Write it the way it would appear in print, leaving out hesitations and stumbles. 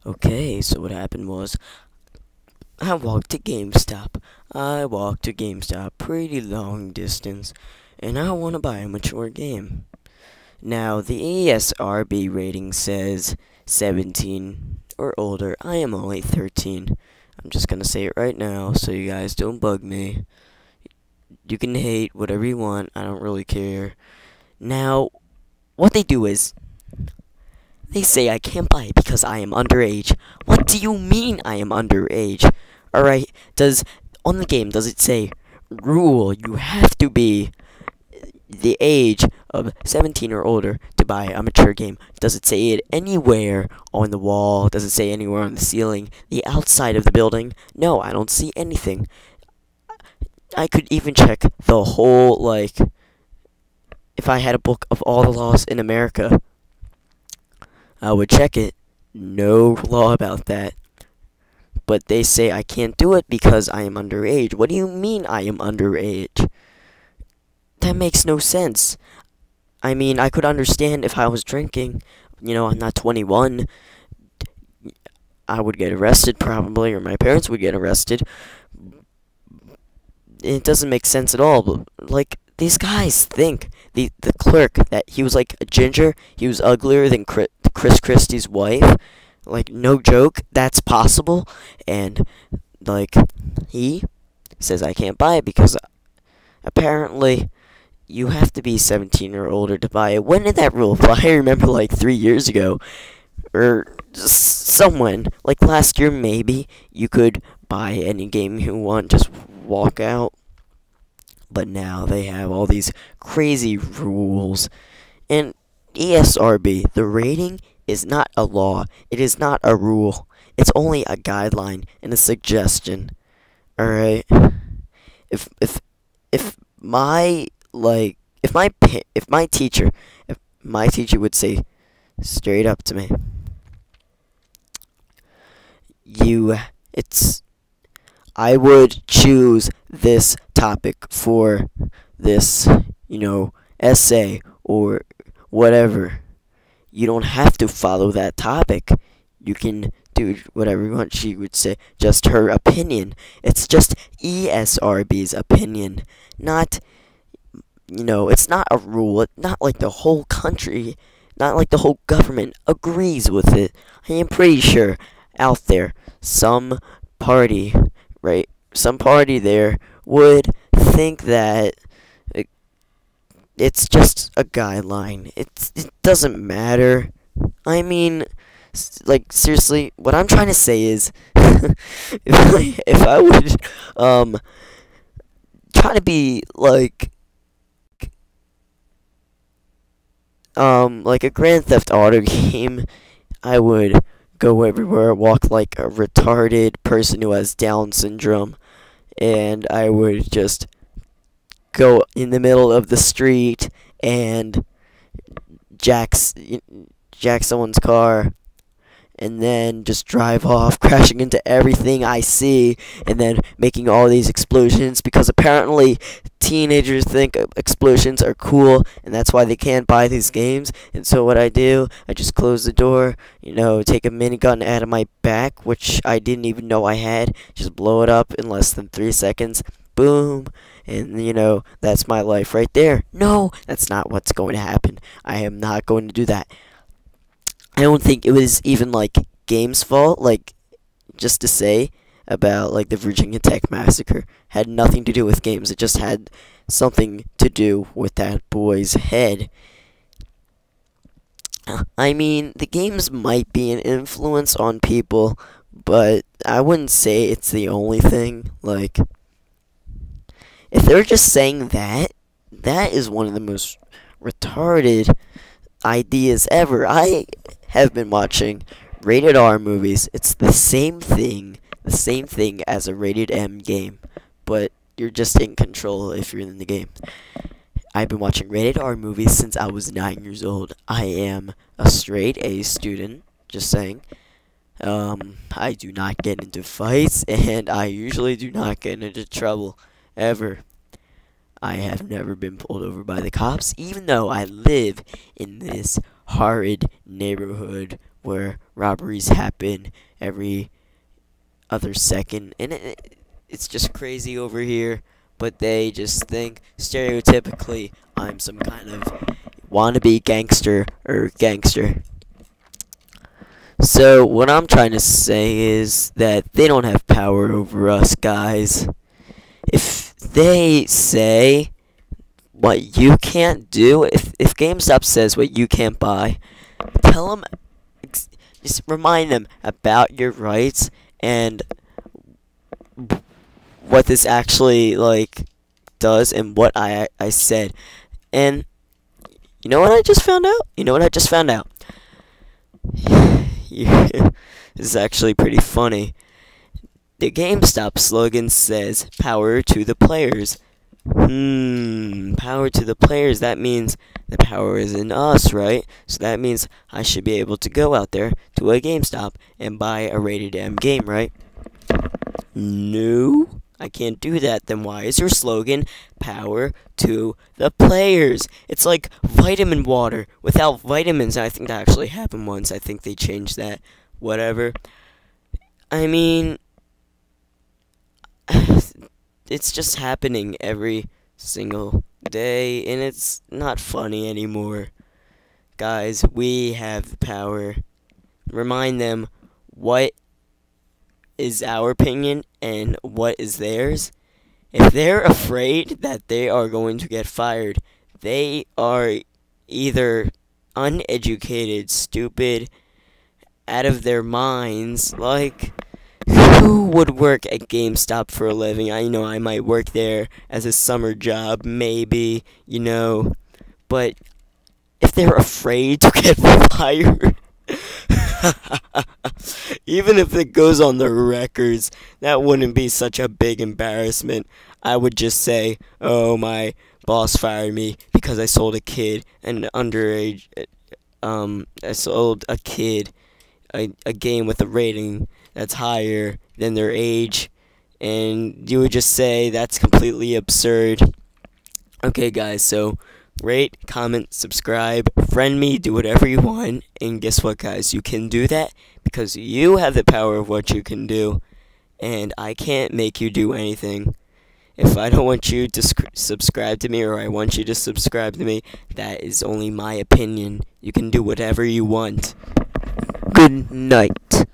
Okay, so what happened was I walked to GameStop. I walked to GameStop pretty long distance, and I want to buy a mature game. Now, the ESRB rating says 17 or older. I am only 13. I'm just gonna say it right now so you guys don't bug me. You can hate whatever you want, I don't really care. Now, what they do is they say I can't buy it because I am underage. What do you mean I am underage? Alright, on the game, does it say, rule, you have to be the age of 17 or older to buy a mature game? Does it say it anywhere on the wall? Does it say anywhere on the ceiling? The outside of the building? No, I don't see anything. I could even check the whole, if I had a book of all the laws in America, I would check it. No law about that. But they say I can't do it because I am underage. What do you mean I am underage? That makes no sense. I mean, I could understand if I was drinking. I'm not 21. I would get arrested probably, or my parents would get arrested. It doesn't make sense at all. But, these guys think, the clerk, that he was like a ginger, he was uglier than Chris Christie's wife. No joke, that's possible. And, he says I can't buy it because apparently you have to be 17 or older to buy it. When did that rule apply? I remember 3 years ago, or someone, last year maybe, you could buy any game you want, just walk out. But now they have all these crazy rules. And ESRB, the rating, is not a law. It is not a rule. It's only a guideline and a suggestion. Alright? If my teacher would say straight up to me, I would choose this topic for this, essay or whatever. You don't have to follow that topic. You can do whatever you want. She would say just her opinion. It's just ESRB's opinion. Not, it's not a rule. It's not like the whole country, not like the whole government agrees with it. I am pretty sure out there, some party there would think that it's just a guideline. It doesn't matter. I mean, seriously, what I'm trying to say is, if I would try to be a Grand Theft Auto game, I would go everywhere, walk like a retarded person who has Down syndrome, and I would just go in the middle of the street and jack someone's car, and then just drive off, crashing into everything I see, and then making all these explosions, because apparently teenagers think explosions are cool, and that's why they can't buy these games. And so what I do, I just close the door, take a minigun out of my back, which I didn't even know I had, just blow it up in less than 3 seconds, boom, and, that's my life right there. No, that's not what's going to happen. I am not going to do that. I don't think it was even, Game's fault, just to say about, the Virginia Tech massacre. Had nothing to do with games. It just had something to do with that boy's head. I mean, the games might be an influence on people, but I wouldn't say it's the only thing. If they're just saying that, that is one of the most retarded ideas ever. I have been watching rated R movies. It's the same thing as a rated M game, but you're just in control if you're in the game. I've been watching rated R movies since I was 9 years old. I am a straight A student, just saying. I do not get into fights, and I usually do not get into trouble, ever. I have never been pulled over by the cops, even though I live in this horrid neighborhood where robberies happen every other second, and it's just crazy over here. But they just think stereotypically I'm some kind of wannabe gangster or gangster. So what I'm trying to say is that they don't have power over us, guys. If they say what you can't do, if GameStop says what you can't buy, tell them, just remind them about your rights and what this actually like does and what I said. And you know what I just found out? You know what I just found out? This is actually pretty funny. The GameStop slogan says, "Power to the players." Power to the players. That means the power is in us, right? So that means I should be able to go out there to a GameStop and buy a rated M game, right? No, I can't do that. Then why is your slogan "Power to the players"? It's like vitamin water without vitamins. I think that actually happened once. I think they changed that. Whatever. I mean, it's just happening every single day, and it's not funny anymore. Guys, we have the power. Remind them what is our opinion and what is theirs. If they're afraid that they are going to get fired, they are either uneducated, stupid, out of their minds. Like, who would work at GameStop for a living? I know I might work there as a summer job, maybe, but if they're afraid to get fired, even if it goes on the records, that wouldn't be such a big embarrassment. I would just say, "Oh, my boss fired me because I sold a kid an underage. I sold a kid a game with a rating that's higher than their age," and you would just say that's completely absurd. Okay, guys, so rate, comment, subscribe, friend me, do whatever you want, and guess what, guys? You can do that because you have the power of what you can do, and I can't make you do anything. If I don't want you to subscribe to me, or I want you to subscribe to me, that is only my opinion. You can do whatever you want. Good night.